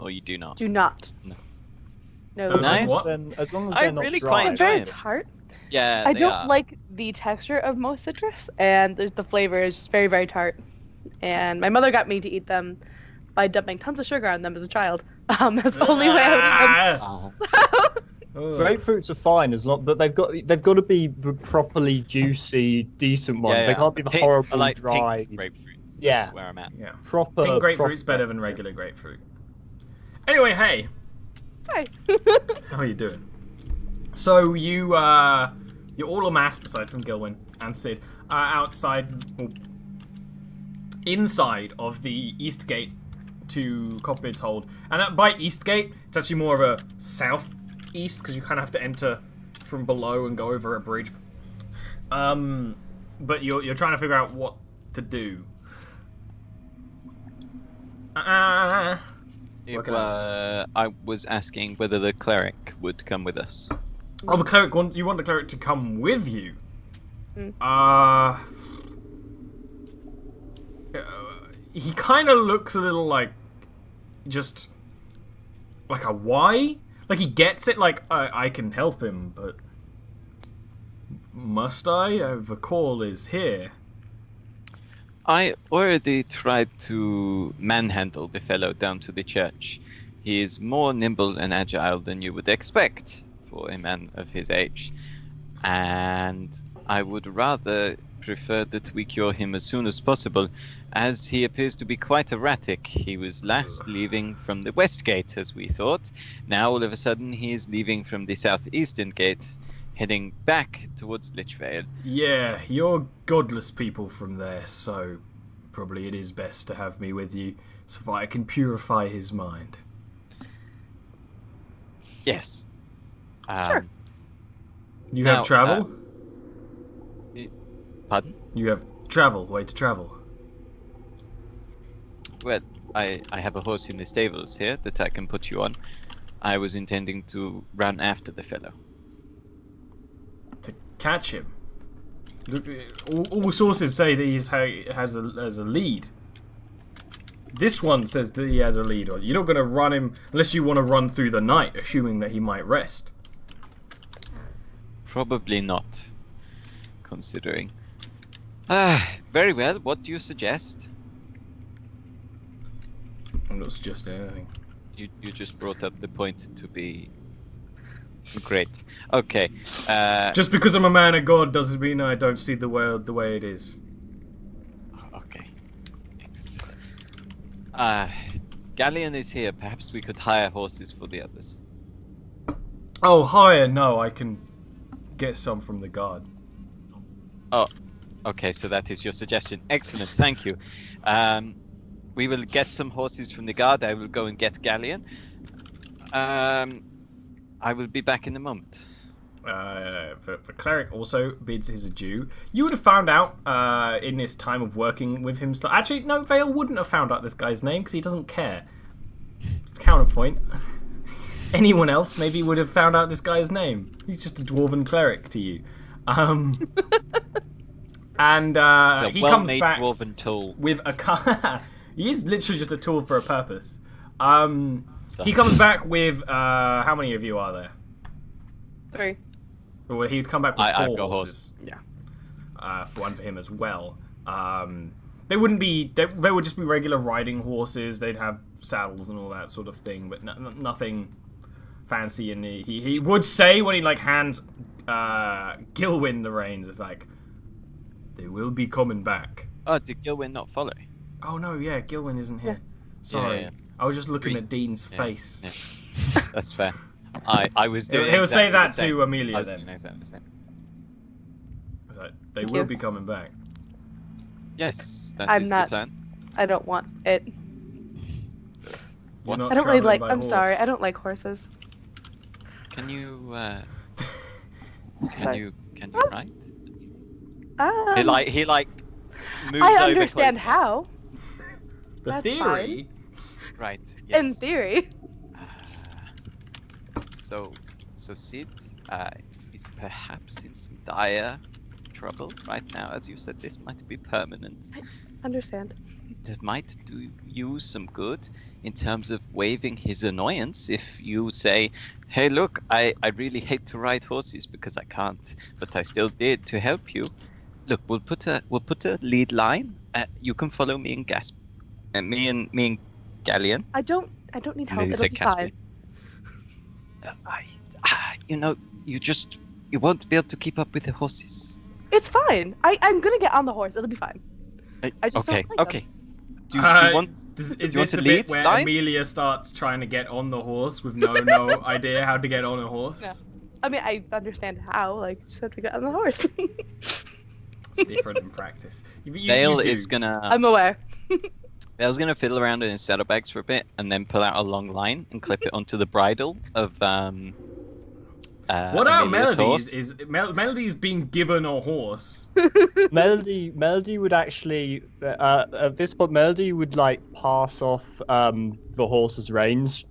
or you do not? Do not. No. No. Nice. What? Then, as long as I they're not really dry. quite They're enjoy very them. tart. Yeah, I they don't are. like the texture of most citrus, and the flavor is just very, very tart. And my mother got me to eat them by dumping tons of sugar on them as a child. That's the only way I would eat them. Oh. Grapefruits are fine but they've got to be properly juicy, decent ones. They can't be the horrible like dry. pink grapefruits. Yeah. That's where I'm at. Yeah. Proper. Pink grapefruit's proper. better than regular grapefruit. Anyway, hey, Hi. how are you doing? So you're all amassed aside from Gilwyn and Sid outside, well, inside of the east gate to Copbeard's Hold. And by east gate, it's actually more of a southeast because you kind of have to enter from below and go over a bridge. But you're trying to figure out what to do. I was asking whether the cleric would come with us. Oh, the cleric you want the cleric to come with you? He kind of looks a little like, just like a why? Like he gets it. Like I can help him, but must I? The call is here. I already tried to manhandle the fellow down to the church. He is more nimble and agile than you would expect for a man of his age. And I would rather prefer that we cure him as soon as possible, as he appears to be quite erratic. He was last leaving from the west gate, as we thought. Now, all of a sudden, he is leaving from the southeastern gate, heading back towards Lichvale. Yeah, you're godless people from there, so probably it is best to have me with you, so that I can purify his mind. Yes. Sure. You Now, have travel? Pardon? You have way to travel. Well, I have a horse in the stables here that I can put you on. I was intending to run after the fellow. To catch him? All sources say that he has a lead. This one says that he has a lead on. You're not going to run him unless you want to run through the night, assuming that he might rest. Probably not, considering. Very well. What do you suggest? I'm not suggesting anything. You just brought up the point to be great. Okay. Just because I'm a man of God doesn't mean I don't see the world the way it is. Okay. Excellent. Galleon is here. Perhaps we could hire horses for the others. Oh, hire? No, I can get some from the guard. Oh, okay. So that is your suggestion. Excellent. Thank you. We will get some horses from the guard. I will go and get Galleon. I will be back in a moment. The cleric also bids his adieu. You would have found out in this time of working with him. Actually, no, Vale wouldn't have found out this guy's name because he doesn't care. Counterpoint. Anyone else maybe would have found out this guy's name. He's just a dwarven cleric to you. And he comes back dwarven tool. with a car. He is literally just a tool for a purpose. He comes back with how many of you are there? 3. Well, he'd come back with I've 4 got a horse. horses. Yeah. For one for him as well. They wouldn't be. They would just be regular riding horses. They'd have saddles and all that sort of thing, but nothing fancy. And he would say when he hands Gilwyn the reins, it's like, they will be coming back. Oh, did Gilwyn not follow? Oh no, yeah, Gilwyn isn't here. Sorry, Yeah. I was just looking at Dean's face. Yeah. That's fair. I was doing. He'll say exactly that the same. to Amelia I was then. doing exactly the same. It's like, they Thank will you. be coming back. Yes, that I'm is not- the plan. I don't want it. You're What? not I don't really traveling like. by I'm horse. sorry. I don't like horses. Can you? Can Sorry. you write? He moves I over understand closer. how. The That's theory. Right. Yes. In theory. So Sid is perhaps in some dire trouble right now. As you said, this might be permanent. Understand. That might do you some good in terms of waiving his annoyance if you say, hey, look, I really hate to ride horses because I can't, but I still did to help you. Look, we'll put a lead line. You can follow me and Gasp, and me and Galleon. I don't need help. It'll be fine. You won't be able to keep up with the horses. It's fine. I'm gonna get on the horse. It'll be fine. I just okay, don't like okay. them. Do you want? Is you this want the to bit lead where line? Amelia starts trying to get on the horse with no idea how to get on a horse? Yeah. I mean, I understand how. Like, just have to get on the horse. It's different in practice. Vale is gonna. I'm aware. Vale's gonna fiddle around in his saddlebags for a bit, and then pull out a long line and clip it onto the bridle of what are Amelia's Melody's? horse. Melody's being given a horse. Melody would actually at this point Melody would like pass off the horse's reins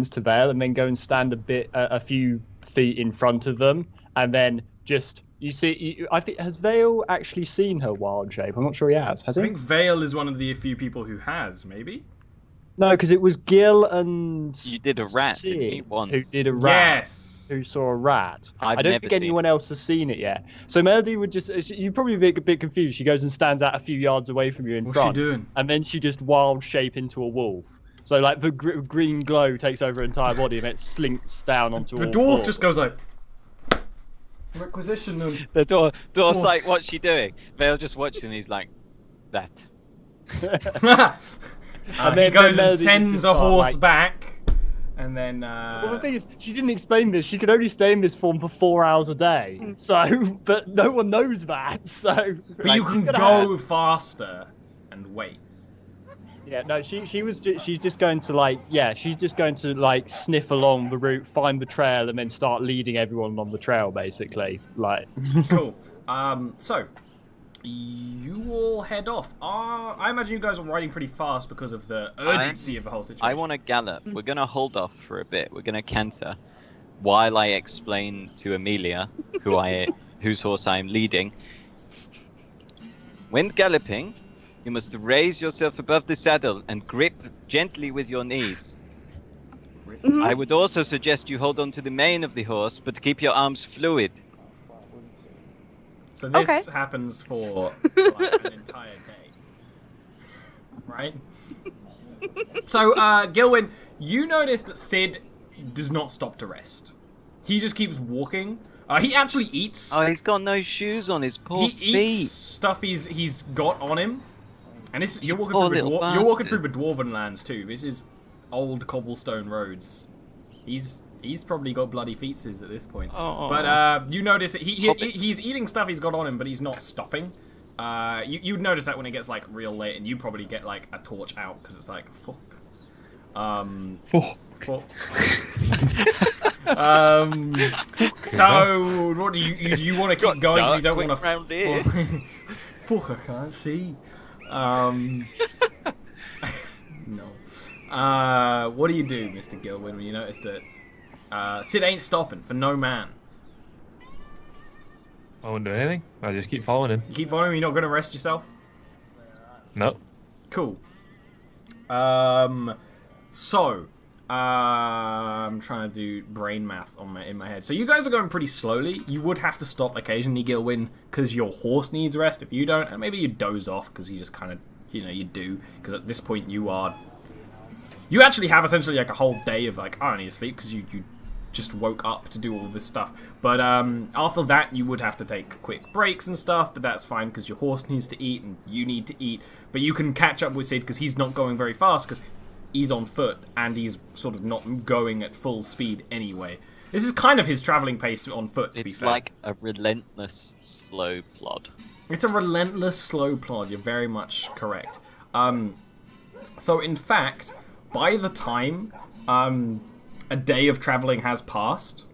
to Vale, and then go and stand a few feet in front of them, and then just I think, has Vale actually seen her wild shape? I'm not sure he has he? I think Vale is one of the few people who has, maybe. No, because it was Gil and You did a rat, didn't you, Sid once? who did a rat. Yes. Who saw a rat. I've I don't never think seen anyone else has seen it yet. So Melody would just, you'd probably be a bit confused. She goes and stands out a few yards away from you in What's front. she doing? And then she just wild shape into a wolf. So like the green glow takes over her entire body and it slinks down onto The all dwarf fours. just goes like, requisition them. The dwarf's Dwarf. like, what's she doing? Vale just watches and he's like, that. And he then goes and Melody sends just a start, horse like- back, and then Well, the thing is, she didn't explain this. She could only stay in this form for 4 hours a day. So, but no one knows that. So, but like, you she's can gonna go faster and wait. Yeah, no, she's just going to like sniff along the route, find the trail, and then start leading everyone on the trail, basically. Like, Cool. So you all head off. I imagine you guys are riding pretty fast because of the urgency of the whole situation. I want to gallop. We're going to hold off for a bit. We're going to canter while I explain to Amelia, whose horse I'm leading. When galloping, you must raise yourself above the saddle and grip gently with your knees. I would also suggest you hold on to the mane of the horse, but keep your arms fluid. So this Okay. happens for like, an entire day, right? So Gilwyn, you notice that Sid does not stop to rest. He just keeps walking. He actually eats. Oh, he's got no shoes on his poor He feet. eats stuff he's got on him, and this you're walking Poor through the little you're walking through bastard. the dwarven lands too. This is old cobblestone roads. He's probably got bloody feetses at this point. Oh. But you notice that Hobbits. he's eating stuff he's got on him, but he's not stopping. You'd notice that when it gets like real late, and you probably get like a torch out because it's like fuck. Fuck. So what do you want to keep going because you don't want to round here. fuck, I can't see. No. What do you do, Mr. Gilwyn, when you notice that Sid ain't stopping for no man? I won't do anything. I just keep following him. You keep following him, you're not going to rest yourself? No. Cool. So, I'm trying to do brain math in my head. So you guys are going pretty slowly. You would have to stop occasionally, Gilwyn, because your horse needs rest. If you don't, and maybe you doze off because you just kind of, you do. Because at this point you actually have essentially like a whole day of like, I need to sleep because you just woke up to do all this stuff. But after that, you would have to take quick breaks and stuff. But that's fine because your horse needs to eat and you need to eat. But you can catch up with Sid because he's not going very fast because he's on foot and he's sort of not going at full speed anyway. This is kind of his traveling pace on foot, to be It's fair. like a relentless slow plod. It's a relentless slow plod, you're very much correct. So in fact, by the time a day of traveling has passed,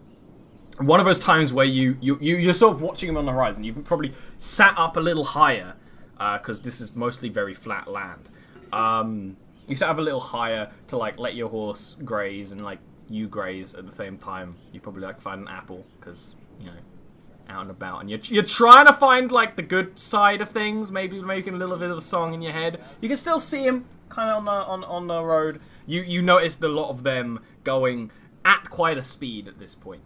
one of those times where you're sort of watching him on the horizon, you've probably sat up a little higher, because this is mostly very flat land. You sat up a little higher to like let your horse graze and like you graze at the same time. You probably like find an apple because out and about, and you're trying to find like the good side of things, maybe making a little bit of a song in your head. You can still see him kind of on the road. You noticed a lot of them going at quite a speed at this point,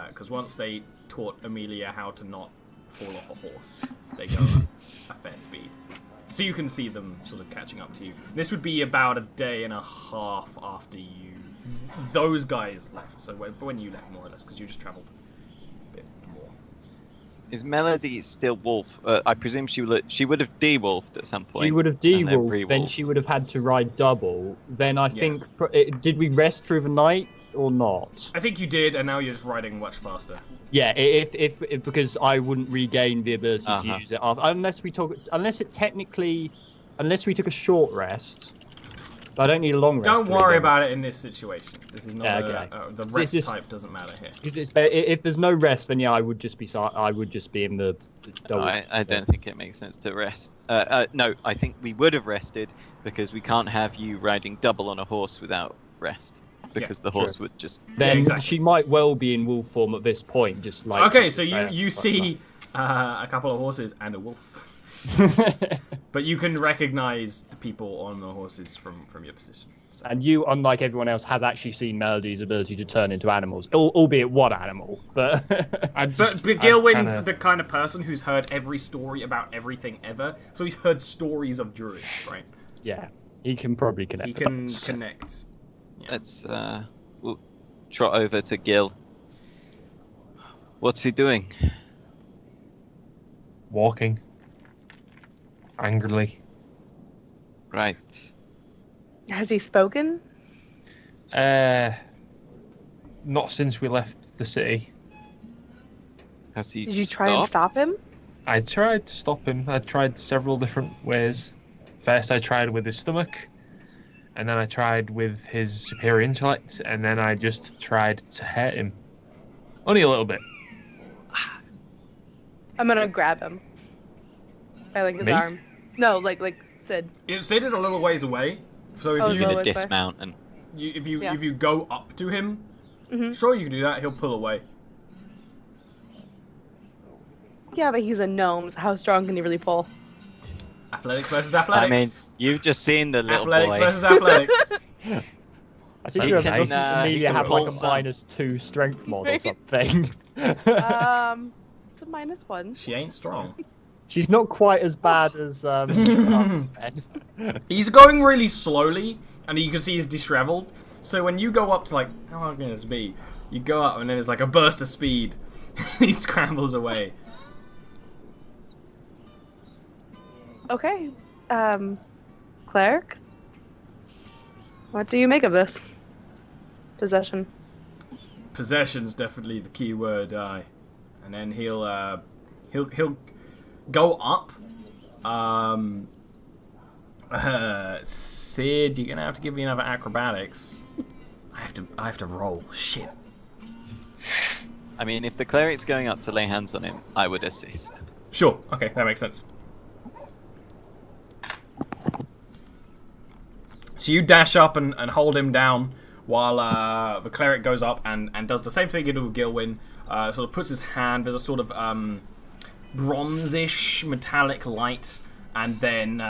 because once they taught Amelia how to not fall off a horse, they go at a fair speed. So you can see them sort of catching up to you. This would be about a day and a half after those guys left. So when you left, more or less, because you just travelled a bit more. Is Melody still wolf? I presume she would have de-wolfed at some point. She would have and then de-wolfed, then re-wolfed. she would have had to ride double. Then I Yeah. think, did we rest through the night or not? I think you did, and now you're just riding much faster. Yeah, if because I wouldn't regain the ability to use it after, unless we took a short rest. But I don't need a long rest. Don't to worry regain. about it in this situation. This is not Yeah, okay. the This rest is- type doesn't matter here. Because if there's no rest, then yeah, I would just be in the double. I don't think it makes sense to rest. No, I think we would have rested because we can't have you riding double on a horse without rest. Because the horse would just... Then exactly. she might well be in wolf form at this point, just like. Okay, so you see a couple of horses and a wolf. But you can recognize the people on the horses from your position. So. And you, unlike everyone else, has actually seen Melody's ability to turn into animals, albeit one animal. But But Gilwyn's the kind of person who's heard every story about everything ever, so he's heard stories of druids, right? yeah, he can probably connect. He the can dots. connect. Yeah. Let's we'll trot over to Gil. What's he doing? Walking. Angrily. Right. Has he spoken? Not since we left the city. Has he Did you try and stop him? I tried to stop him. I tried several different ways. First I tried with his stomach, and then I tried with his superior intellect, and then I just tried to hurt him. Only a little bit. I'm gonna grab him. I like his Me? arm. No, like Sid. Sid is a little ways away, so if Oh, You're is you, that gonna what it's by? dismount and... if you Yeah. if you go up to him, Mhm. sure you can do that. He'll pull away. Yeah, but he's a gnome, so how strong can he really pull? Athletics versus athletics. I mean, you've just seen the little athletics boy. versus athletics. I seem He to have can, noticed he Amelia can have like a pull some. -2 strength mod or Right. something. It's a -1. She ain't strong. She's not quite as bad as Ben. He's going really slowly, and you can see he's disheveled. So when you go up to like, how hard can this be? You go up, and then there's like a burst of speed. He scrambles away. Okay. Cleric? What do you make of this? Possession. Possession's definitely the key word, aye. And then he'll go up. Sid, you're gonna have to give me another acrobatics. I have to roll. Shit. I mean, if the cleric's going up to lay hands on him, I would assist. Sure. Okay, that makes sense. So you dash up and hold him down while the cleric goes up and does the same thing he did with Gilwyn. Sort of puts his hand, there's a sort of bronzish metallic light, and then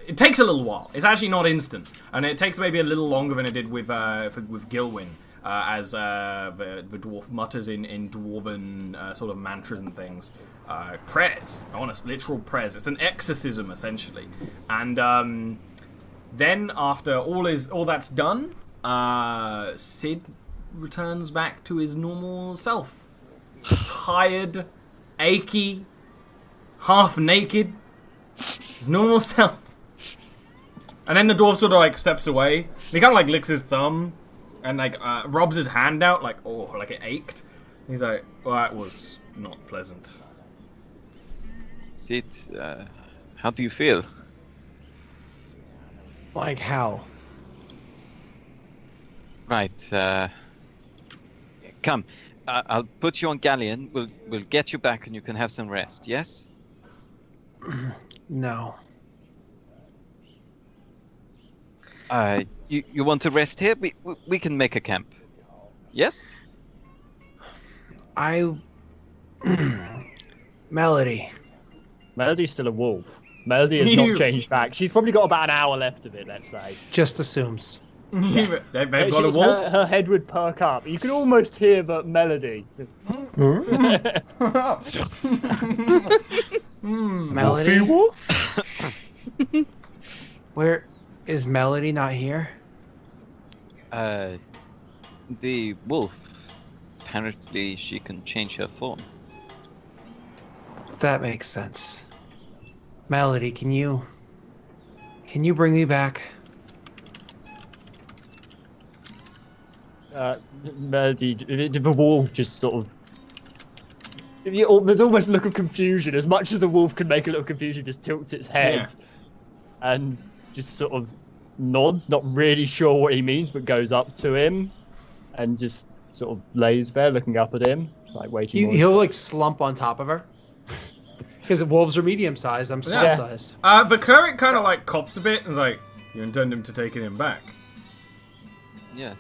it takes a little while. It's actually not instant, and it takes maybe a little longer than it did with Gilwyn, as the dwarf mutters in dwarven sort of mantras and things. Prayers, honest, literal prayers. It's an exorcism essentially, and then after all that's done, Sid returns back to his normal self. Tired, achy, half naked. His normal self. And then the dwarf sort of like steps away. He kind of like licks his thumb and like rubs his hand out like it ached. He's like, well, that was not pleasant. Sid, how do you feel? Like how? Right, come. I'll put you on galleon. We'll get you back and you can have some rest, yes? No. You want to rest here? We can make a camp. Yes? I Melody. Melody's still a wolf. Melody has not changed back. She's probably got about an hour left of it, let's say. Just assumes. They've got a She's- wolf. Her head would perk up. You can almost hear the melody. Melody? wolf? Where is Melody not here? The wolf. Apparently, she can change her form. That makes sense. Melody, can you bring me back? Melody, the wolf just sort of. There's almost a look of confusion. As much as a wolf can make a look of confusion, just tilts its head and just sort of nods, not really sure what he means, but goes up to him and just sort of lays there looking up at him, like waiting. He'll like slump on top of her. Because wolves are medium sized, I'm small sized. The cleric kind of like cops a bit and is like, "You intend him to taking him back?" Yes.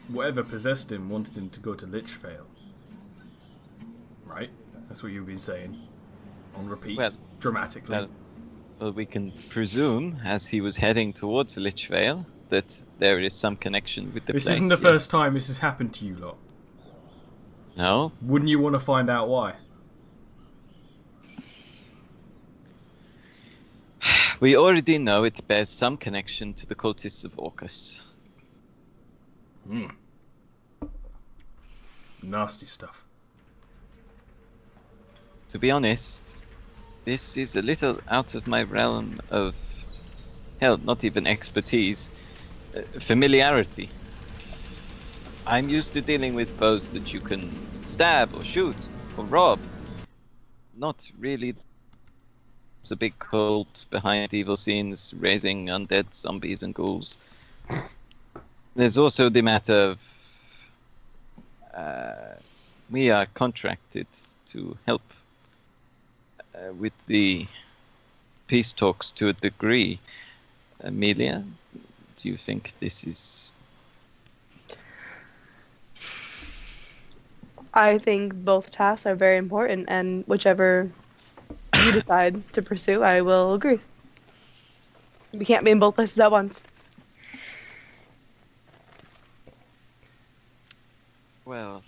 Whatever possessed him wanted him to go to Lichvale. Right? That's what you've been saying. On repeat, Well, dramatically. Well, we can presume, as he was heading towards Lichvale, that there is some connection with the This place. isn't the yes. first time this has happened to you lot. No? Wouldn't you want to find out why? We already know it bears some connection to the cultists of Orcus. Nasty stuff. To be honest, this is a little out of my realm of, hell, not even expertise, familiarity. I'm used to dealing with foes that you can stab or shoot or rob. Not really a big cult behind evil scenes raising undead zombies and ghouls. There's also the matter of we are contracted to help with the peace talks to a degree. Amelia, do you think this is... I think both tasks are very important, and whichever you decide to pursue, I will agree. We can't be in both places at once. Well,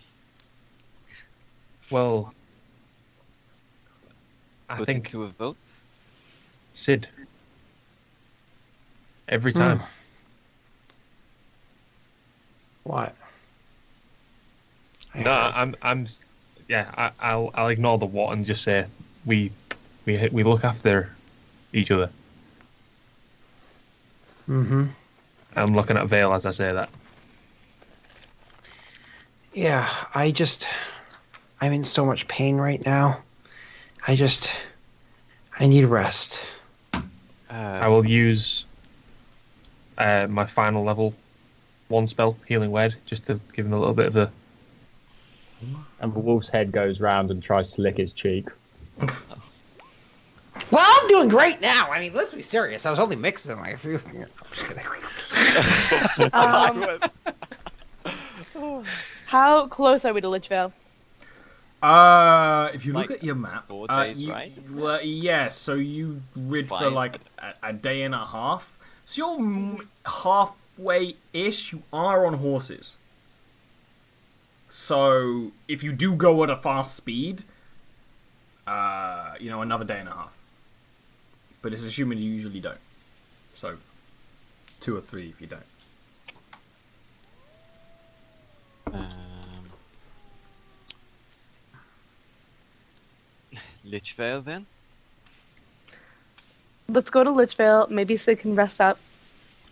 I put think it to a vote. Sid. Every time. What? No, I'll ignore the what and just say we look after each other. Mm-hmm. I'm looking at Vale as I say that. Yeah, I'm in so much pain right now. I need rest. I will use my final level 1 spell, Healing Word, just to give him a little bit of a... And the wolf's head goes round and tries to lick his cheek. Well, I'm doing great now. I mean, let's be serious. I was only mixing like a few. I'm just kidding. How close are we to Lichvale? If you Like look at your map, 4 days, right? Well, yeah, so you rid for 5. like a day and a half. So you're halfway-ish. You are on horses. So if you do go at a fast speed, another day and a half. But it's assuming you usually don't. So 2 or 3 if you don't. Lichvale then? Let's go to Lichvale. Maybe Sid can rest up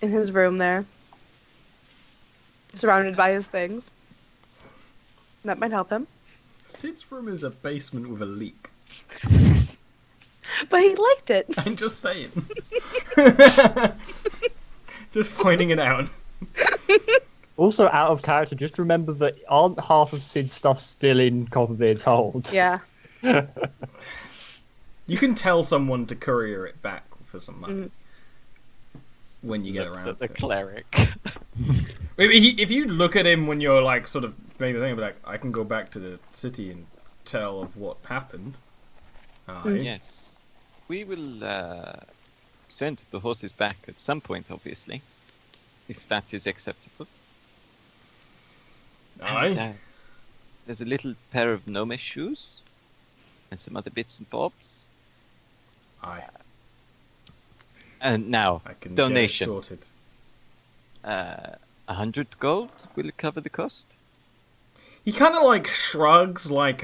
in his room there, surrounded by his things. That might help him. Sid's room is a basement with a leak. But he liked it. I'm just saying. Just pointing it out. Also, out of character, just remember that aren't half of Sid's stuff still in Copperbeard's hold? Yeah. You can tell someone to courier it back for some money when you get Looks around. at the to it. cleric. If you look at him when you're like sort of maybe think like I can go back to the city and tell of what happened. Yes. We will send the horses back at some point, obviously. If that is acceptable. Aye. And, there's a little pair of gnomish shoes. And some other bits and bobs. Aye. And now, I can donation. get it sorted. 100 gold? Will it cover the cost? He kind of like shrugs, like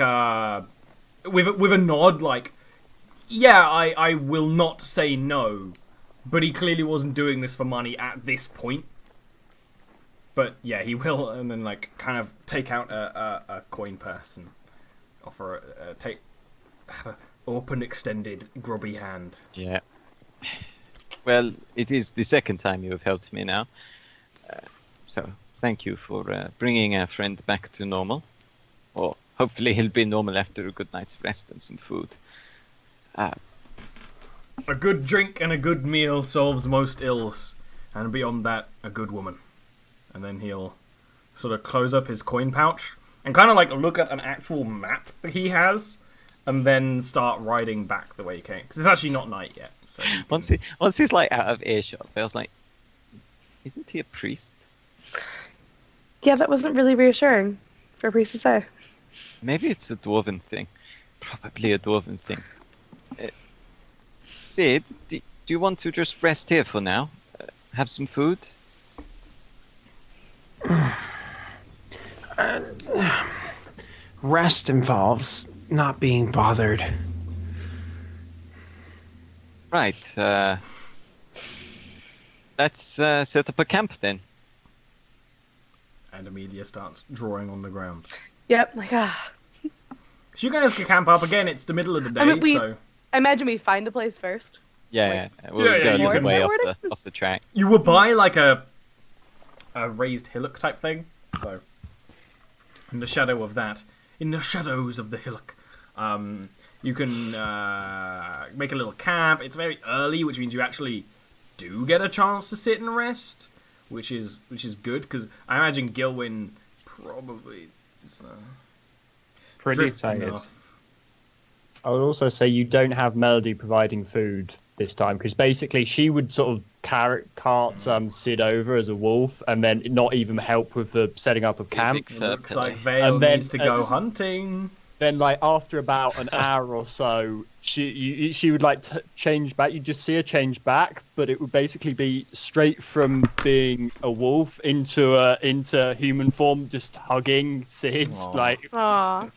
with a nod, like, yeah, I will not say no, but he clearly wasn't doing this for money at this point. But yeah, he will, and then like kind of take out a coin purse and offer have a open, extended, grubby hand. Yeah. Well, it is the second time you have helped me now. So, thank you for bringing our friend back to normal. Or hopefully he'll be normal after a good night's rest and some food. A good drink and a good meal solves most ills. And beyond that, a good woman. And then he'll sort of close up his coin pouch and kind of like look at an actual map that he has. And then start riding back the way he came. Because it's actually not night yet. So Once he's like out of earshot, I was like, isn't he a priest? Yeah, that wasn't really reassuring for a priest to say. Maybe it's a dwarven thing. Probably a dwarven thing. Sid, do you want to just rest here for now? Have some food? Rest involves not being bothered. Right. Let's set up a camp then. And Amelia starts drawing on the ground. Yep, So you guys can camp up again. It's the middle of the day, I mean, so I imagine we find a place first. Yeah, we'll Yeah, go you the can- way North off the track. you were by like a raised hillock type thing. So in the shadow of that, in the shadows of the hillock, you can make a little camp. It's very early, which means you actually do get a chance to sit and rest, which is good because I imagine Gilwyn probably is Pretty drifting tired. off. I would also say you don't have Melody providing food this time because basically she would sort of cart Sid over as a wolf and then not even help with the setting up of camp. Big It fur looks pillow. like Vale And then needs to go as- hunting. Then, like after about an hour or so, she would like change back. You just see her change back, but it would basically be straight from being a wolf into human form, just hugging Sid, Aw. like Aw.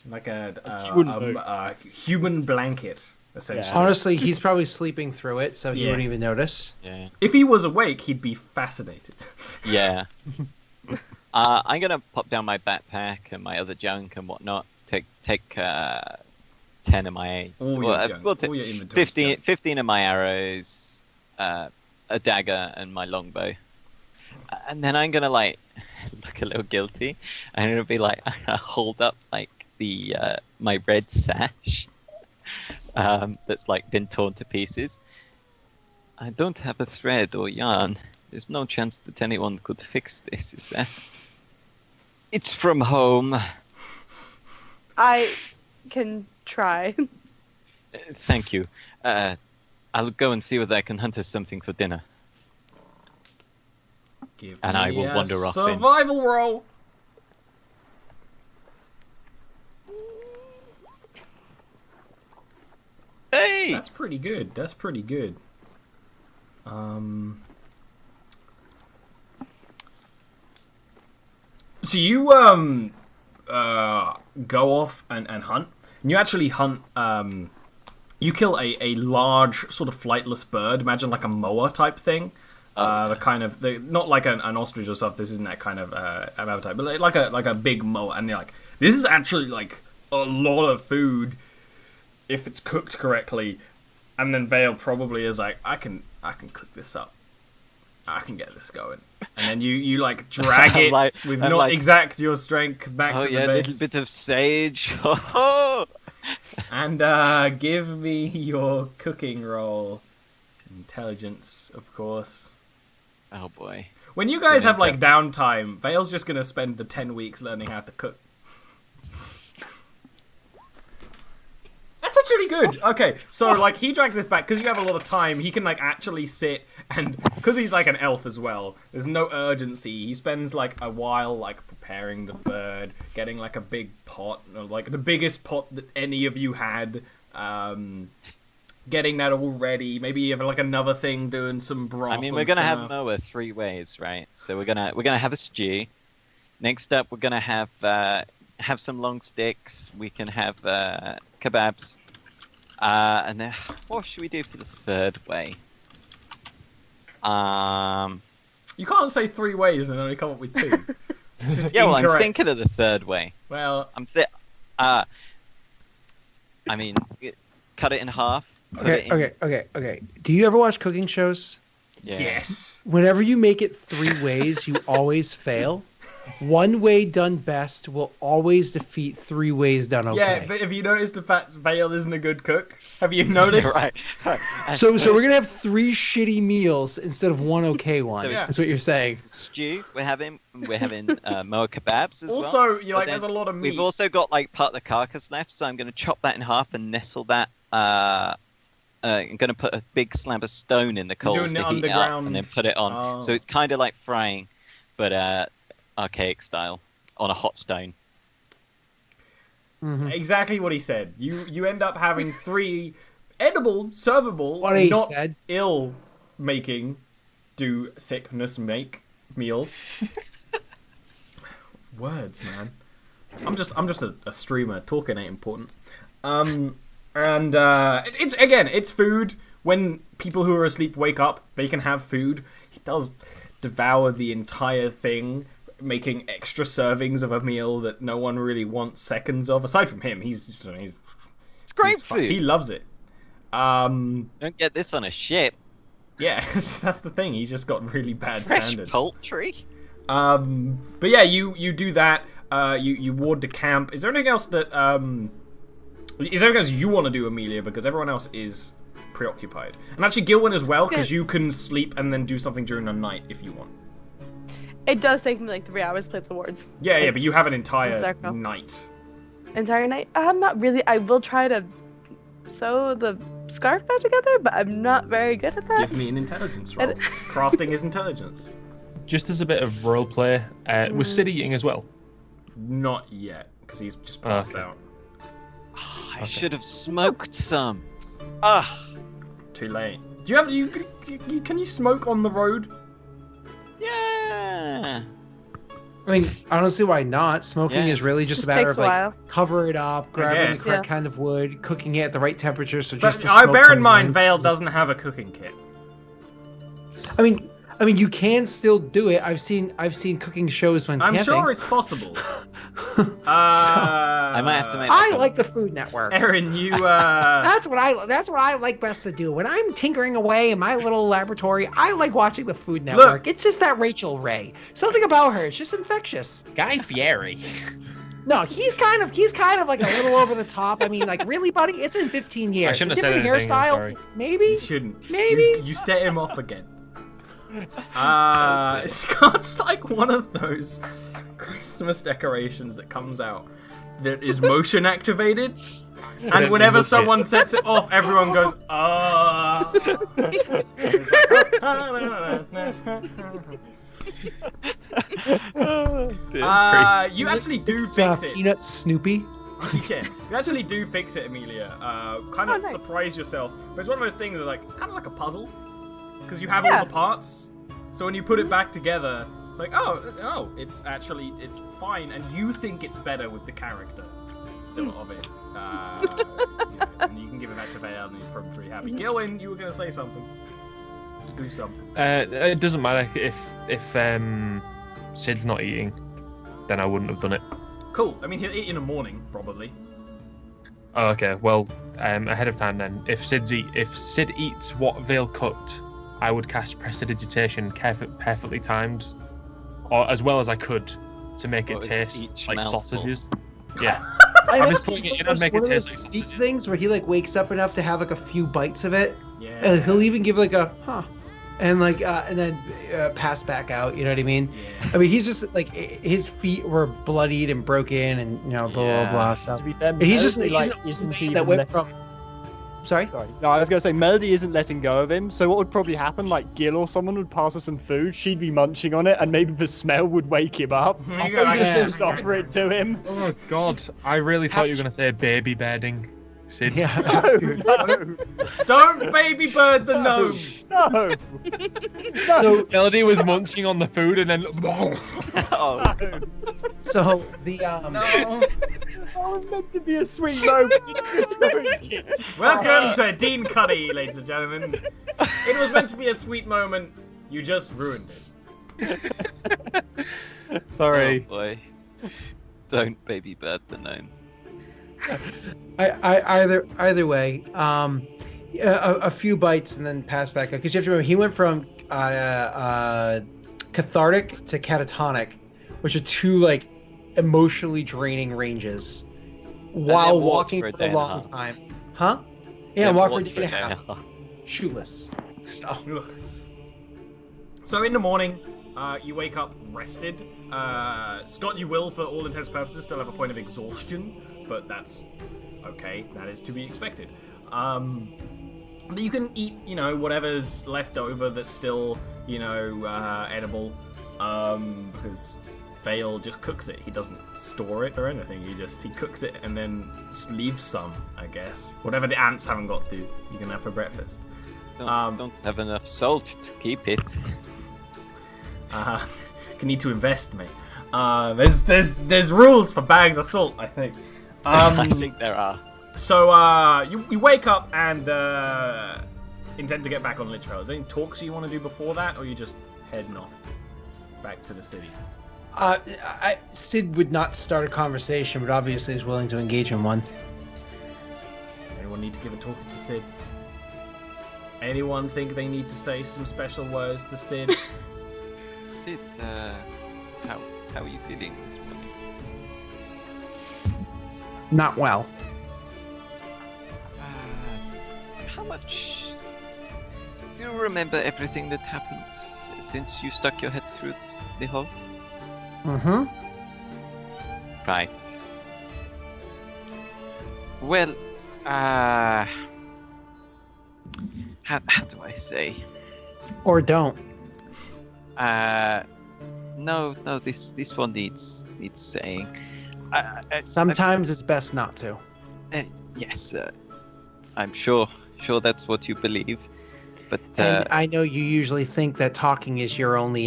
Like You wouldn't know. a human blanket, essentially. Yeah. Honestly, he's probably sleeping through it, so he Yeah. wouldn't even notice. Yeah. If he was awake, he'd be fascinated. Yeah. I'm gonna pop down my backpack and my other junk and whatnot. Take 10 of my All well, your junk, we'll take all your inventory 15 of my arrows, a dagger and my longbow. And then I'm gonna like look a little guilty. I'm gonna be like hold up like the my red sash that's like been torn to pieces. I don't have a thread or yarn. There's no chance that anyone could fix this, is there? It's from home. I can try. Thank you. I'll go and see whether I can hunt us something for dinner. Give And I me will a wander off then. survival roll. Hey! That's pretty good. That's pretty good. So you go off and hunt. And you actually hunt. You kill a large sort of flightless bird. Imagine like a moa type thing. The kind of not like an ostrich or stuff. This isn't that kind of appetite, but like a big moa. And you're like, this is actually like a lot of food if it's cooked correctly. And then Vale probably is like, I can cook this up. I can get this going. And then you like drag I'm it like- with I'm not like- exact your strength back Oh to yeah, a the little base. bit of sage. Oh, And give me your cooking roll. Intelligence, of course. oh boy. When you guys have like downtime, Vale's just gonna spend the 10 weeks learning how to cook. That's actually good. Okay, so like he drags this back because you have a lot of time. He can like actually sit and because he's like an elf as well. There's no urgency. He spends like a while like preparing the bird, getting like a big pot, or, like the biggest pot that any of you had. Getting that all ready. Maybe you have like another thing doing some broth. I mean, we're gonna have Moa 3 ways, right? So we're gonna have a stew. Next up, we're gonna have some long sticks. We can have kebabs. And then what should we do for the 3rd way? You can't say 3 ways and only come up with 2. Yeah, well, I'm thinking of the 3rd way. Well, I mean, cut it in half. Okay. Do you ever watch cooking shows? Yeah. yes. Whenever you make it 3 ways, you always fail. 1 way done best will always defeat 3 ways done okay. Yeah, but have you noticed the fact Vale isn't a good cook? Have you noticed? Right. So we're gonna have 3 shitty meals instead of 1 okay one. So That's what you're saying. Stew. We're having Moa kebabs as well. Also, you like But there's a lot of meat. We've also got like part of the carcass left, so I'm going to chop that in half and nestle that. I'm going to put a big slab of stone in the coals to heat it up and then put it on. Oh. So it's kind of like frying, but archaic style on a hot stone. Mm-hmm. Exactly what he said. You end up having 3 edible, servable, What he not said. ill making, do sickness make meals. Words, man. I'm just a streamer. Talking ain't important. And it's food. When people who are asleep wake up, they can have food. He does devour the entire thing, making extra servings of a meal that no one really wants seconds of. Aside from him, it's great food. He loves it. Don't get this on a ship. Yeah, that's the thing. He's just got really bad Fresh standards. poultry. But yeah, you do that. You ward the camp. Is there anything else that Is there anything else you want to do, Amelia? Because everyone else is preoccupied. And actually, Gilwyn as well, because you can sleep and then do something during the night if you want. It does take me like 3 hours to play the wards. Yeah, but you have an entire Circle. night. Entire night? I'm not really. I will try to sew the scarf back together, but I'm not very good at that. Give me an intelligence roll. Crafting is intelligence. Just as a bit of roleplay, was Sid eating as well? Not yet, because he's just passed Okay. out. I should have smoked some. Too late. Do you have can you smoke on the road? Yeah. I mean, I don't see why not. Smoking Yeah. is really just a Just matter takes of a like while. cover it up, grabbing the guess. correct Yeah. kind of wood, cooking it at the right temperature, so But just the I smoke bear in comes mind, Vale doesn't have a cooking kit. I mean, you can still do it. I've seen cooking shows when I'm camping. sure it's possible. I might have to make. I like the Food Network. Aaron, you That's what I like best to do when I'm tinkering away in my little laboratory. I like watching the Food Network. It's just that Rachel Ray. Something about her. It's just infectious. Guy Fieri. No, he's kind of like a little over the top. I mean, like, really, buddy? It's in 15 years. shouldn't A have said different anything, I'm hairstyle, sorry. maybe. You shouldn't. Maybe. You set him off again. Scott's like one of those Christmas decorations that comes out that is motion activated, and whenever someone sets it off, everyone goes, ah. You actually do It's fix it. Peanut Snoopy. Yeah, you actually do fix it, Amelia. Kind of nice. surprise yourself. But it's one of those things that, like, it's kind of like a puzzle. Because you have all the parts. So when you put it back together, like, oh, it's fine. And you think it's better with the character of it. Yeah, and you can give it back to Vale and he's probably pretty happy. Gilwyn, you were going to say something. Do something. It doesn't matter if Sid's not eating, then I wouldn't have done it. Cool. I mean, he'll eat in the morning, probably. Oh, okay. Well, ahead of time then. If Sid eats what Vale cooked, I would cast Prestidigitation perfectly timed, or as well as I could, to make it What, with taste each like mouthful? sausages. Yeah. I'm just putting it in and make it taste like speak sausages. things where he like wakes up enough to have like a few bites of it. Yeah. He'll even give like a huh, and then pass back out. You know what I mean? Yeah. I mean, he's just like his feet were bloodied and broken, and blah blah blah. So To be fair, and he's Melody, an old isn't man even that went letting- from. Sorry. Sorry. No, I was going to say, Melody isn't letting go of him, so what would probably happen, like, Gil or someone would pass her some food, she'd be munching on it, and maybe the smell would wake him up. You I go think like you that. just offer it to him. Oh God, I really thought you were gonna say baby bedding, Sid. Yeah. No, Don't baby bird the gnome. no. So Melody was munching on the food and then. Oh, so the No. That was meant to be a sweet moment. You just ruined it. Welcome to Dean Cuddy, ladies and gentlemen. It was meant to be a sweet moment. You just ruined it. Sorry. oh boy. Don't baby bird the gnome. either way, a few bites and then pass back because you have to remember he went from cathartic to catatonic, which are two like emotionally draining ranges, while then walked walking for a for day a and a long half. time. Huh? Yeah, Then walk for a walked day and a half, shoeless. So Ugh. So in the morning, you wake up rested. Scott, you will, for all intents and purposes, still have a point of exhaustion, but that's okay. That is to be expected. But you can eat, whatever's left over that's still, edible, because Vale just cooks it. He doesn't store it or anything. He cooks it and then just leaves some, I guess. Whatever the ants haven't got to, you can have for breakfast. Don't have enough salt to keep it. Can need to invest, mate. There's rules for bags of salt, I think. I think there are. So you wake up and intend to get back on Lich Vale. Is there any talks you want to do before that, or are you just heading off back to the city? Sid would not start a conversation, but obviously is willing to engage in one. Anyone need to give a talk to Sid? Anyone think they need to say some special words to Sid? Sid, how are you feeling this morning? Not well. How much do you remember everything that happened since you stuck your head through the hole? Mm-hmm. Right. Well, how do I say? Or don't. No, this one needs saying. Sometimes it's best not to. Yes, I'm sure that's what you believe, but And I know you usually think that talking is your only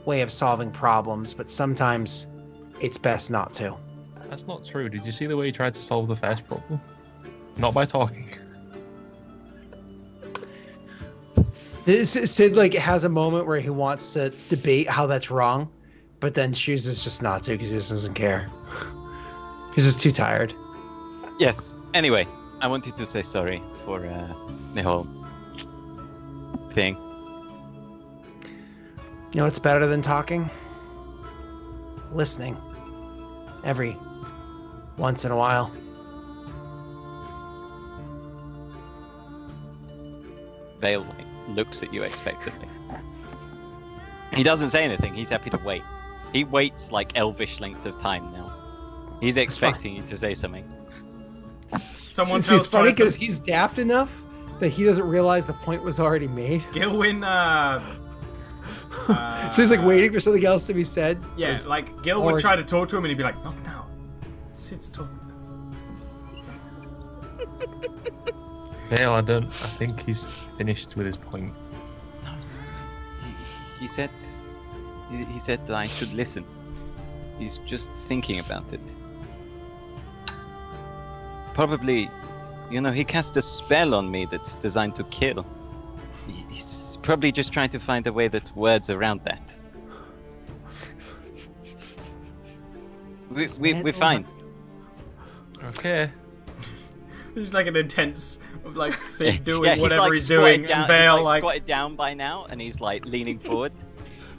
way of solving problems, but sometimes it's best not to. That's not true. Did you see the way he tried to solve the first problem? Not by talking. Sid has a moment where he wants to debate how that's wrong, but then chooses just not to because he just doesn't care. He's just too tired. yes. Anyway, I wanted to say sorry for the whole thing. You know what's better than talking? Listening. Every once in a while. Vale looks at you expectantly. He doesn't say anything. He's happy to wait. He waits like elvish length of time now. He's expecting you to say something. Someone It's tells funny tries to- because he's daft enough that he doesn't realize the point was already made. Gilwyn, So he's waiting for something else to be said. yeah, like Gil or- would try to talk to him and he'd be like, "Not now." Sid's talking. Vale, I think he's finished with his point. He said that I should listen. He's just thinking about it. Probably, he cast a spell on me that's designed to kill. He's probably just trying to find a way that words around that. We're fine. Okay. There's like an intense of like Sid doing Yeah, whatever he's he's doing, down, and Vale he's like squatted down by now, and he's like leaning forward.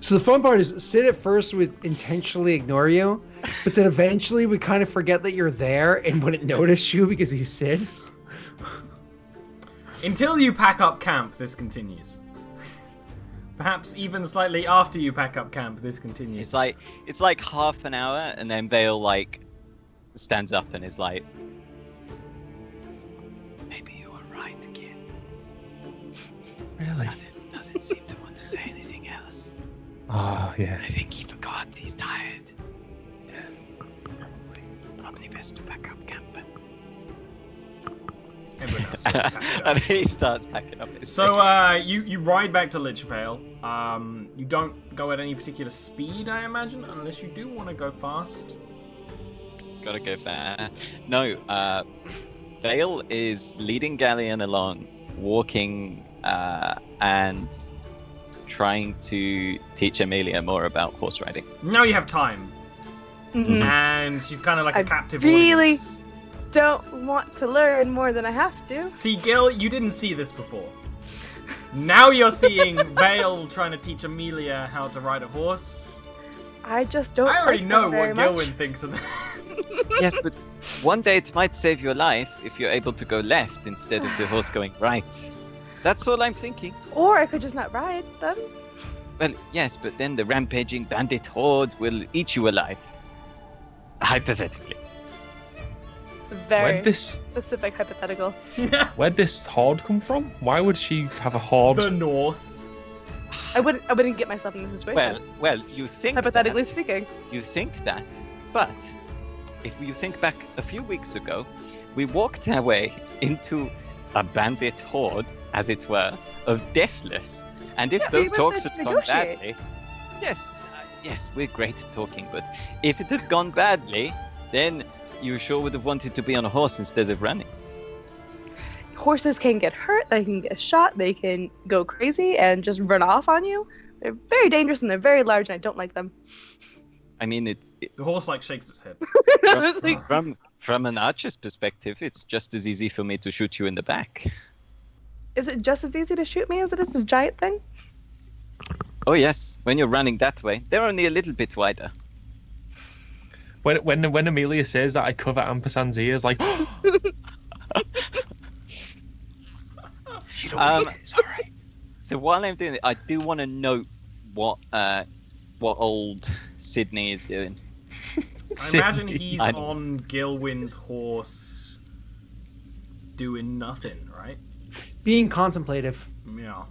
So the fun part is Sid at first would intentionally ignore you, but then eventually would kind of forget that you're there and wouldn't notice you because he's Sid. until you pack up camp. This continues. Perhaps even slightly after you pack up camp, this continues. It's like half an hour, and then Vale like stands up and is like, "Maybe you were right again." Really? Doesn't seem to want to say anything else. Oh, yeah. I think he forgot he's tired. Yeah, probably best to pack up camp. Everyone else sort of packed up. And he starts packing up his So things. you ride back to Lichvale. You don't go at any particular speed, I imagine, unless you do want to go fast. Gotta go fast. No, Vale is leading Galleon along, walking and trying to teach Amelia more about horse riding. Now you have time, Mhm. and she's kind of like I a captive really- audience. Don't want to learn more than I have to. See, Gil, you didn't see this before. Now you're seeing Vale trying to teach Amelia how to ride a horse. I just don't. I already like know them very what much. Gilwyn thinks of that. Yes, but one day it might save your life if you're able to go left instead of the horse going right. That's all I'm thinking. Or I could just not ride them. Well, yes, but then the rampaging bandit horde will eat you alive. Hypothetically. It's a very Where'd this specific hypothetical. Where'd this horde come from? Why would she have a horde? The North. I wouldn't get myself in this situation. Well, you think hypothetically that, speaking. you think that, but if you think back a few weeks ago, we walked our way into a bandit horde, as it were, of deathless. And if Yeah, those we talks went had there gone to negotiate. badly, yes, we're great at talking, but if it had gone badly, then you sure would have wanted to be on a horse instead of running. Horses can get hurt, they can get shot, they can go crazy and just run off on you. They're very dangerous and they're very large and I don't like them. I mean, The horse like shakes its head. It's like, from an archer's perspective, it's just as easy for me to shoot you in the back. is it just as easy to shoot me as it is a giant thing? Oh yes, when you're running that way, they're only a little bit wider. When Amelia says that, I cover Ampersand's ears like. It's all right. So while I'm doing it, I do want to note what old Sydney is doing. I imagine he's I- on Gilwyn's horse doing nothing, right? Being contemplative. Yeah.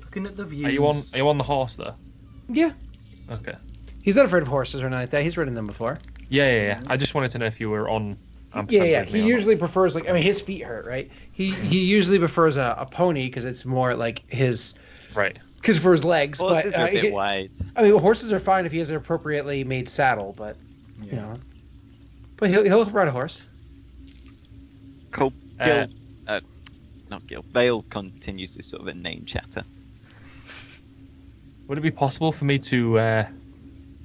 Looking at the views. Are you on the horse though? Yeah. Okay. He's not afraid of horses or anything like that. He's ridden them before. Yeah. I just wanted to know if you were on. Yeah. He usually prefers his feet hurt, right? He usually prefers a pony because it's more like his. Right. Because for his legs, Horses but are a bit wide. I mean, horses are fine if he has an appropriately made saddle, but you know. But he'll ride a horse. Cool. Not Gil. Vale continues this sort of inane chatter. Would it be possible for me to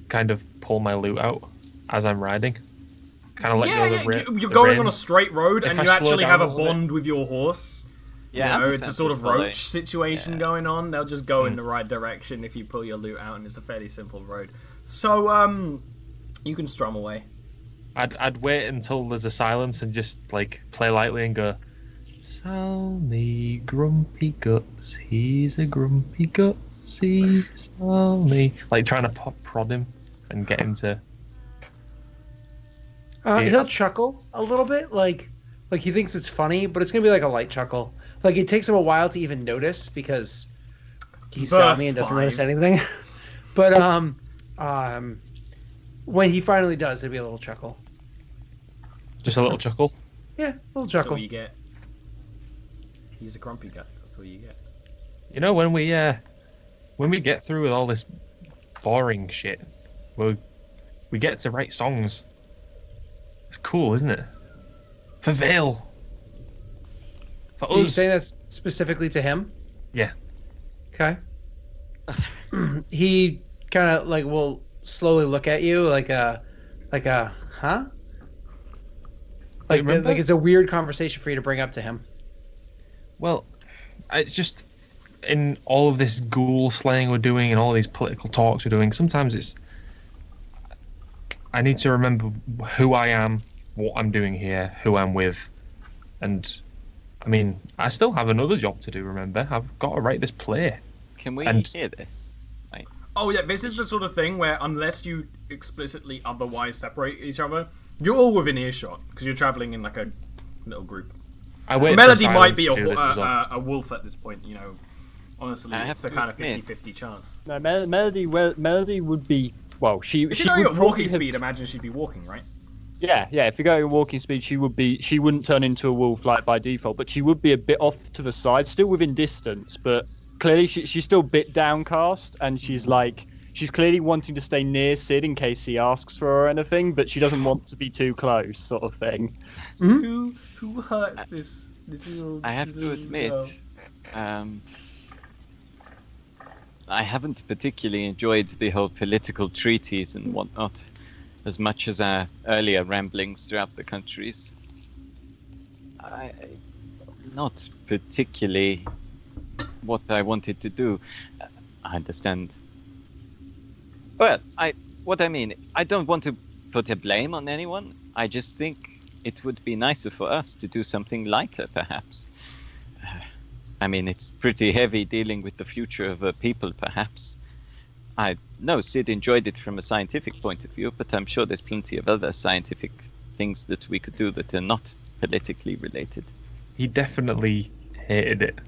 kind of pull my loot out as I'm riding? Kind of let go of the You're the going on a reins? straight road If and I you slow actually down have a a little bond with your horse. Yeah, You know, it's a Ampersand sort will of follow. roach situation going on. They'll just go in the right direction if you pull your loot out, and it's a fairly simple road. So, you can strum away. I'd wait until there's a silence and just like play lightly and go, Salmy grumpy guts, he's a grumpy gutsy Salmy. Like trying to prod him and get him to. He'll chuckle a little bit, like he thinks it's funny, but it's gonna be like a light chuckle. Like it takes him a while to even notice because he's That's Salmy and doesn't fine. notice anything. But when he finally does, it'll be a little chuckle. Just a little chuckle. Yeah, a little That's chuckle. all you get. He's a grumpy gut. That's all you get. You know, when we get through with all this boring shit, we get to write songs. It's cool, isn't it? For Vale. For Are you us. saying that's specifically to him? Yeah. Okay. He kind of like will slowly look at you like a huh? Remember? Like it's a weird conversation for you to bring up to him. Well, it's just in all of this ghoul slaying we're doing and all these political talks we're doing, sometimes it's. I need to remember who I am, what I'm doing here, who I'm with. And, I mean, I still have another job to do, remember? I've got to write this play. Can we And- hear this? Like, Oh yeah, this is the sort of thing where unless you explicitly otherwise separate each other, you're all within earshot because you're traveling in like a little group. I wait for Melody silence might be to do this as well. a wolf at this point, you know. Honestly, I have it's a to kind of admit- 50-50 chance. No, Melody would be. Well, she If she you're going would at probably walking have- speed, imagine she'd be walking, right? Yeah, yeah. If you're going at walking speed, she would be. She wouldn't turn into a wolf like by default, but she would be a bit off to the side, still within distance. But clearly, she's still a bit downcast, and she's clearly wanting to stay near Sid in case he asks for her or anything, but she doesn't want to be too close, sort of thing. Who hurt this little? I have this to little admit, girl? I haven't particularly enjoyed the whole political treaties and whatnot as much as our earlier ramblings throughout the countries. Not particularly what I wanted to do. I understand. Well, what I mean, I don't want to put a blame on anyone. I just think it would be nicer for us to do something lighter, perhaps. I mean, it's pretty heavy dealing with the future of a people, perhaps. I know Sid enjoyed it from a scientific point of view, but I'm sure there's plenty of other scientific things that we could do that are not politically related. He definitely hated it.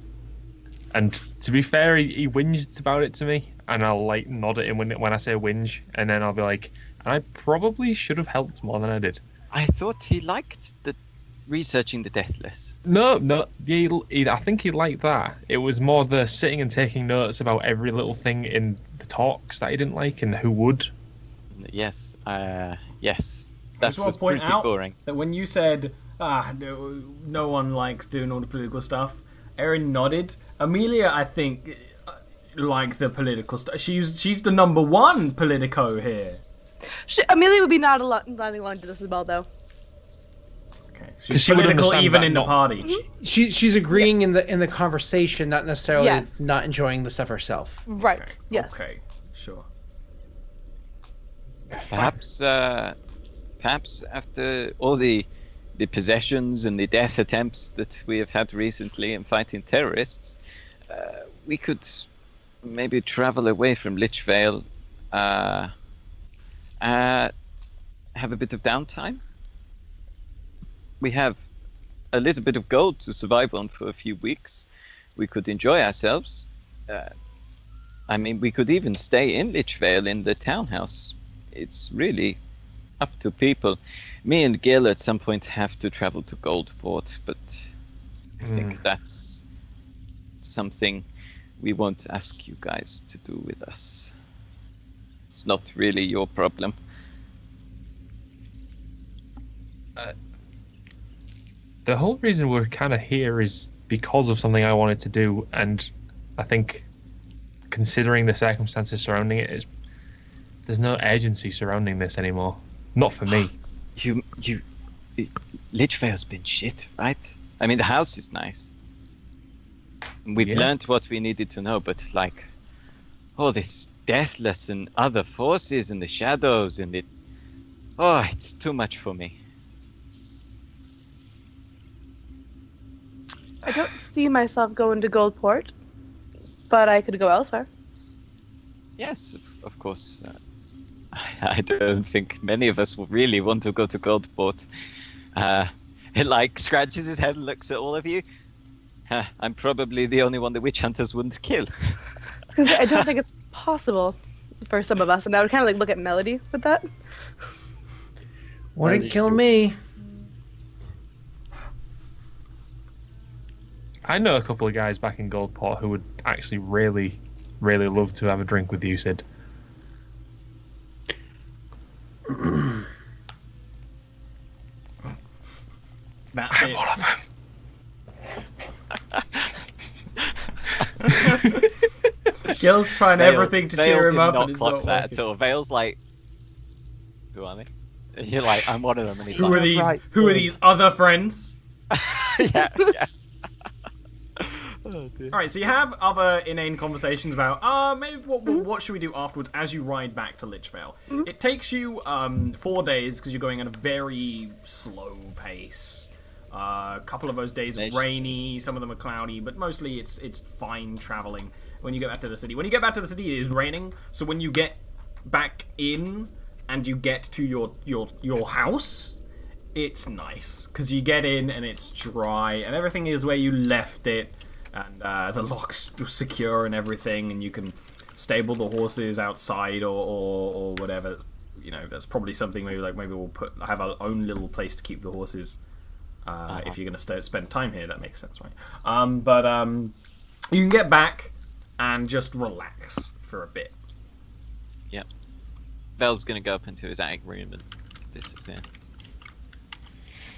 And to be fair, he whinged about it to me, and I'll like nod at him when I say whinge, and then I'll be like, I probably should have helped more than I did. I thought he liked the researching the deathless. No, I think he liked that. It was more the sitting and taking notes about every little thing in the talks that he didn't like, and who would. Yes, yes. I That just want was to point pretty out boring. that when you said, no one likes doing all the political stuff, Erin nodded. Amelia, I think, liked the political stuff. She's the number one politico here. Amelia would be nodding along to this as well, though. Okay, she's she would political understand even that in the not- party. She's agreeing in the conversation, not necessarily Yes. not enjoying the stuff herself. Right. Okay. Yes. Okay. Sure. Perhaps after all the possessions and the death attempts that we have had recently in fighting terrorists, we could maybe travel away from Lichvale, have a bit of downtime. We have a little bit of gold to survive on for a few weeks. We could enjoy ourselves. I mean, we could even stay in Lichvale in the townhouse. It's really up to people. Me and Gil at some point have to travel to Goldport, but I think that's something we won't ask you guys to do with us. It's not really your problem. The whole reason we're kind of here is because of something I wanted to do, and I think considering the circumstances surrounding it, there's no urgency surrounding this anymore. Not for me. Lichvale's been shit, right? I mean, the house is nice. We've Yeah. learned what we needed to know, but like, oh, this deathless and other forces and the shadows and it. Oh, it's too much for me. I don't see myself going to Goldport, but I could go elsewhere. Yes, of course. I don't think many of us will really want to go to Goldport. It like scratches his head and looks at all of you. I'm probably the only one the witch hunters wouldn't kill. Because I don't think it's possible for some of us, and I would kind of like look at Melody with that. Wouldn't kill me. I know a couple of guys back in Goldport who would actually really, really love to have a drink with you, Sid. That's it. One of them. Gil's trying everything to cheer him up, Not and it's clock not that working. at all. Vale's like, who are they? And you're like, I'm one of them, and he's Who like, are these? right, Who are right. these other friends? yeah. Oh, dear. All right, so you have other inane conversations about, maybe what should we do afterwards as you ride back to Lichvale? It takes you 4 days because you're going at a very slow pace. A couple of those days are rainy, some of them are cloudy, but mostly it's fine traveling when you get back to the city. When you get back to the city, it is raining, so when you get back in and you get to your house, it's nice, because you get in and it's dry, and everything is where you left it, and the lock's secure and everything, and you can stable the horses outside or whatever. You know, that's probably something maybe we'll have our own little place to keep the horses. If you're going to spend time here, that makes sense, right? But you can get back and just relax for a bit. Yep. Vel's going to go up into his attic room and disappear.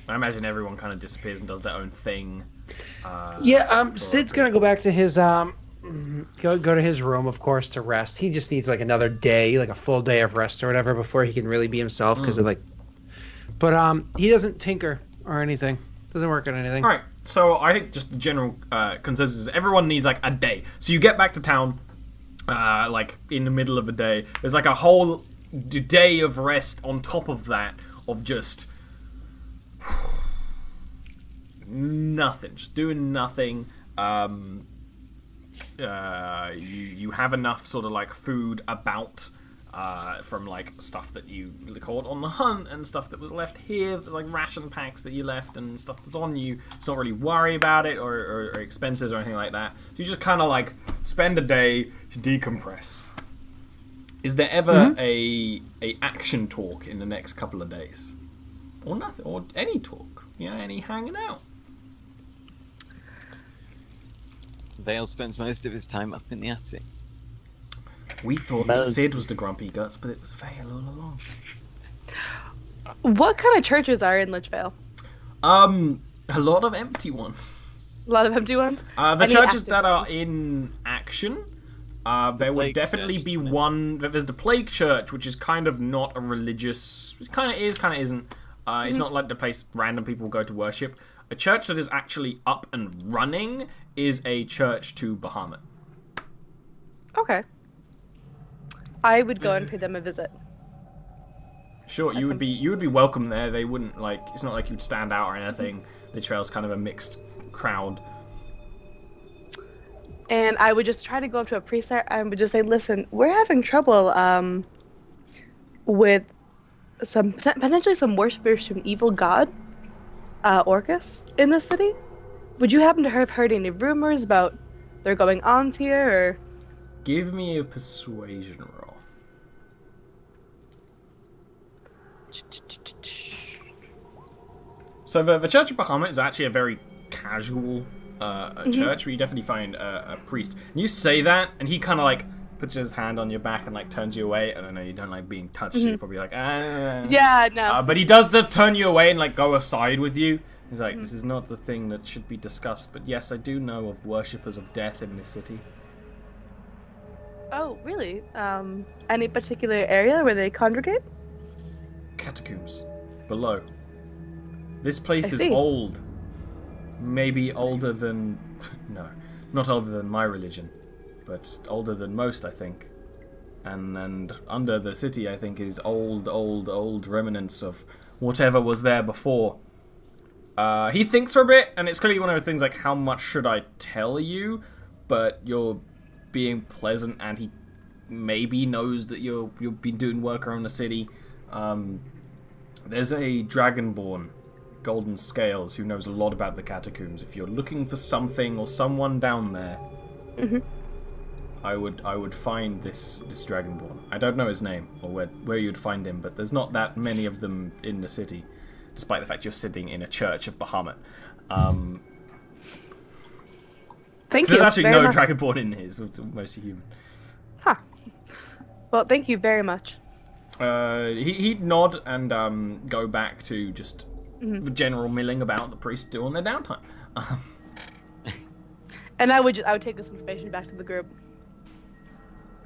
I imagine everyone kind of disappears and does their own thing. Sid's gonna go back to his go to his room, of course, to rest. He just needs like another day, like a full day of rest or whatever, before he can really be himself. Because but he doesn't tinker or anything. Doesn't work on anything. All right. So I think just the general consensus is everyone needs like a day. So you get back to town, like in the middle of the day. There's like a whole day of rest on top of that of just nothing, just doing nothing. You have enough sort of like food about from like stuff that you caught on the hunt and stuff that was left here, like ration packs that you left and stuff that's on you. So don't really worry about it or expenses or anything like that. So you just kind of like spend a day to decompress. Is there ever a action talk in the next couple of days, or nothing, or any talk? You know, any hanging out? Vale spends most of his time up in the attic. We thought that Sid was the grumpy guts, but it was Vale all along. What kind of churches are in Lichvale? A lot of empty ones. A lot of empty ones? The churches that are in action, there would definitely be one. There's the Plague Church, which is kind of not a religious. It kind of is, kind of isn't. It's not like the place random people go to worship. A church that is actually up and running is a church to Bahamut. Okay. I would go and pay them a visit. Sure, you would be welcome there. They wouldn't like. It's not like you'd stand out or anything. The trail's kind of a mixed crowd. And I would just try to go up to a priest there and would just say, "Listen, we're having trouble with potentially some worshippers to an evil god, Orcus, in this city. Would you happen to have heard any rumors about their going on here, or?" Give me a persuasion roll. So the Church of Bahamut is actually a very casual church, where you definitely find a priest. And you say that, and he kind of like puts his hand on your back and like turns you away. I don't know, you don't like being touched. So you're probably like, Yeah, no. But he does turn you away and like go aside with you. He's like, this is not the thing that should be discussed. But yes, I do know of worshippers of death in this city. Oh, really? Any particular area where they congregate? Catacombs. Below. This place is see. old. Maybe older than... No, not older than my religion. But older than most, I think. And under the city, I think, is old remnants of whatever was there before. He thinks for a bit, and it's clearly one of those things like, how much should I tell you? But you're being pleasant, and he maybe knows that you've been doing work around the city. There's a dragonborn, Golden Scales, who knows a lot about the catacombs. If you're looking for something or someone down there, I would find this dragonborn. I don't know his name or where you'd find him, but there's not that many of them in the city, despite the fact you're sitting in a church of Bahamut. Thank you. There's actually very no much. dragonborn in here, it's mostly human. Huh. Well, thank you very much. He'd nod and go back to just the general milling about the priests do on their downtime. And I would take this information back to the group.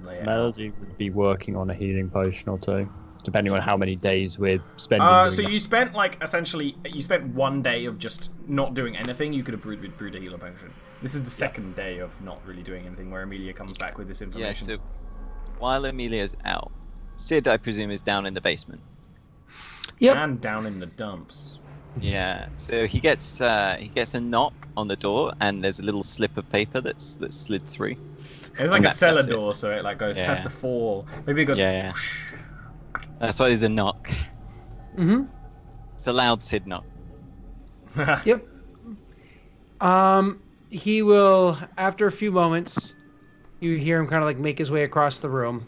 Melody would be working on a healing potion or two, depending on how many days we're spending. So you spent you spent 1 day of just not doing anything. You could have brewed a healer potion. This is the second day of not really doing anything, where Amelia comes back with this information. Yeah, so while Amelia's out, Sid, I presume, is down in the basement. Yep. And down in the dumps. Yeah. So he gets a knock on the door, and there's a little slip of paper that's slid through. It's like And a cellar that's it. door, so it like goes has Yeah. to fall. Maybe it goes. Yeah, yeah. That's why there's a knock. Mm-hmm. It's a loud Sid knock. Yep. He will, after a few moments, you hear him kind of like make his way across the room,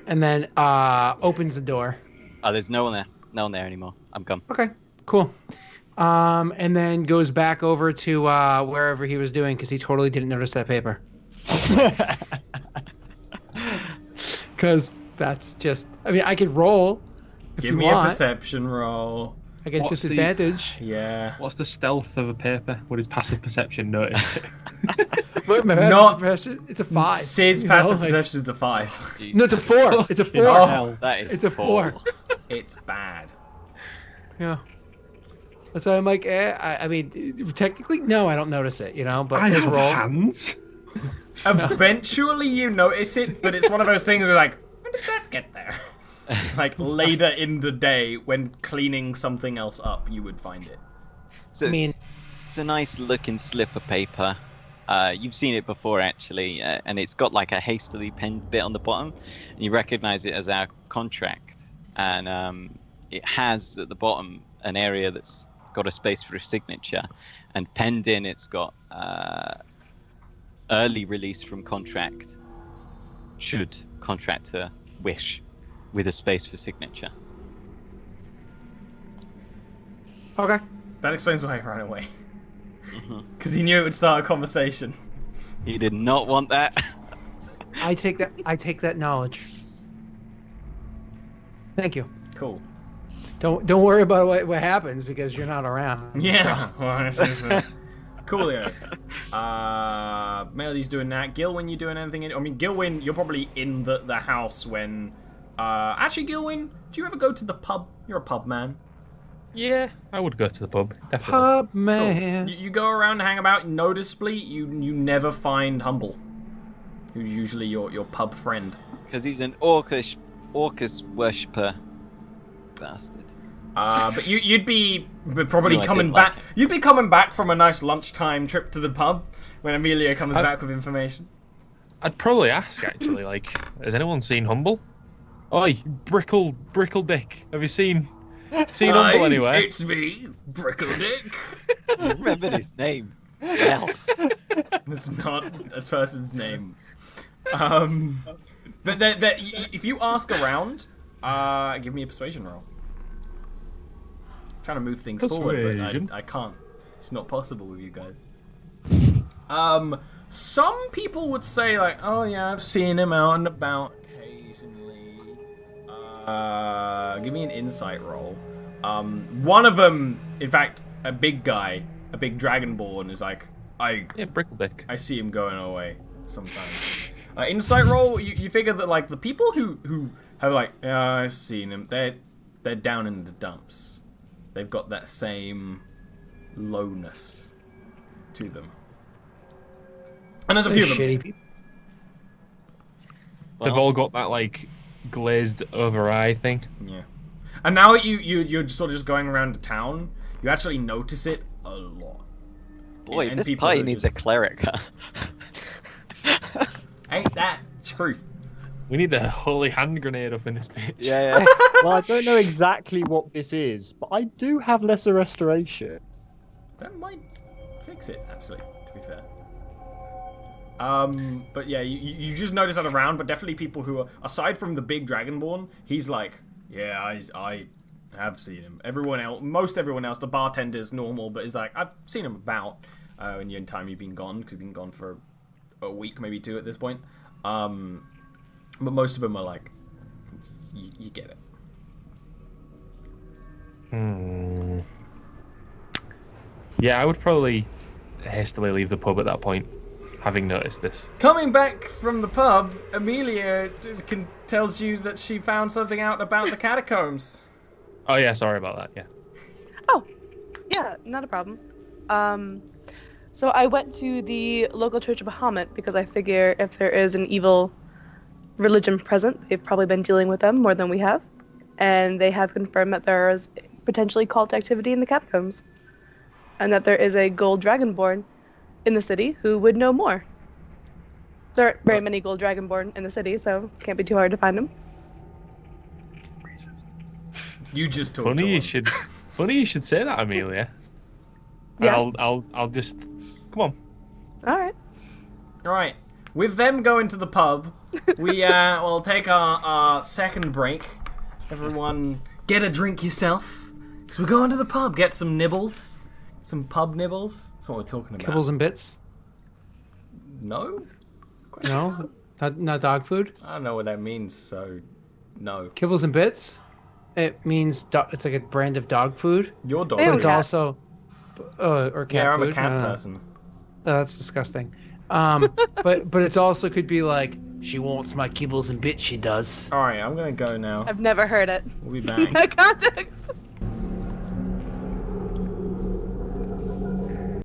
and then opens the door. Oh, there's no one there. No one there anymore. I'm gone. Okay, cool. And then goes back over to wherever he was doing because he totally didn't notice that paper. Because that's just, I mean, I could roll if Give you me want. a perception roll. I get What's the- disadvantage. Yeah. What's the stealth of a paper? Would his passive perception notice it? But my Not- passive perception, it's a 5. Sid's you know, passive like- perception is a 5. Jeez. No, it's a 4. It's a 4. Oh. Hell, that is It's a poor. 4. It's bad. Yeah. That's why I'm like, I mean, technically, no, I don't notice it, you know, but I his have roll. hands. Eventually you notice it, but it's one of those things where like, when did that get there? Like later in the day when cleaning something else up, you would find it. So I mean, it's a nice looking slip of paper. You've seen it before actually, and it's got like a hastily penned bit on the bottom, and you recognize it as our contract. And it has at the bottom an area that's got a space for a signature, and penned in it's got early release from contract should contractor wish, with a space for signature. okay. That explains why he ran away. Mhm. Because he knew it would start a conversation. He did not want that. I take that knowledge. Thank you. Cool. Don't worry about what happens because you're not around. Yeah. Coolio. Melody's doing that. Gilwyn, you doing anything? I mean, Gilwyn, you're probably in the house when... actually, Gilwyn, do you ever go to the pub? You're a pub man. Yeah, I would go to the pub, definitely. Pub Cool. man. You go around and hang about. Noticeably, you never find Humble, who's usually your pub friend. Because he's an Orcus worshipper bastard. But you'd be probably No, I coming didn't like back. it. You'd be coming back from a nice lunchtime trip to the pub when Amelia comes back with information. I'd probably ask, actually, like, has anyone seen Humble? Oi, Brickle Dick, have you seen Humble anywhere? It's me, Brickle-Dick. I remembered his name. Hell. That's not a person's name. But if you ask around, give me a persuasion roll. Trying to move things forward, Persuasion. but I can't. It's not possible with you guys. Some people would say like, oh yeah, I've seen him out and about occasionally. Give me an insight roll. One of them, in fact, a big guy, a big dragonborn, is like, Yeah, Brickle Dick. I see him going away sometimes. Insight roll, you figure that like the people who have like, yeah, I've seen him, they're down in the dumps. They've got that same lowness to them. And there's a few of them. Shitty people. They've Well- all got that, like, glazed over eye thing. Yeah. And now you're sort of just going around the town, you actually notice it a lot. Boy, And this people party who needs just- a cleric. Ain't that truth? We need a holy hand grenade up in this bitch. yeah. Well, I don't know exactly what this is, but I do have lesser restoration. That might fix it, actually, to be fair. But yeah, you just notice that around, but definitely people who are, aside from the big dragonborn, he's like, yeah, I have seen him. Most everyone else, the bartender's normal, but he's like, I've seen him about in the time you've been gone, because you've been gone for a week, maybe 2 at this point. But most of them are like, you get it. Yeah, I would probably hastily leave the pub at that point, having noticed this. Coming back from the pub, Amelia tells you that she found something out about the catacombs. Oh yeah, sorry about that, yeah. Oh, yeah, not a problem. So I went to the local Church of Bahamut because I figure if there is an evil religion present, they've probably been dealing with them more than we have. And they have confirmed that there is potentially cult activity in the catacombs, and that there is a gold dragonborn in the city who would know more. There aren't very many gold dragonborn in the city, so can't be too hard to find them. You just talked to Funny him. you should say that, Amelia. Yeah. I'll just come on. All right. Right. With them going to the pub, we will take our second break. Everyone, get a drink yourself. Because we're going to the pub. Get some nibbles. Some pub nibbles. That's what we're talking about. Kibbles and bits? No? Question No? mark? Not dog food? I don't know what that means, so no. Kibbles and bits? It means it's like a brand of dog food. Your dog. Ew. But it's cat. also... or cat Yeah, I'm food. a cat person. Oh, that's disgusting. But it also could be like, she wants my kibbles and bits, she does. Alright, I'm gonna go now. I've never heard it. We'll be In back. that context.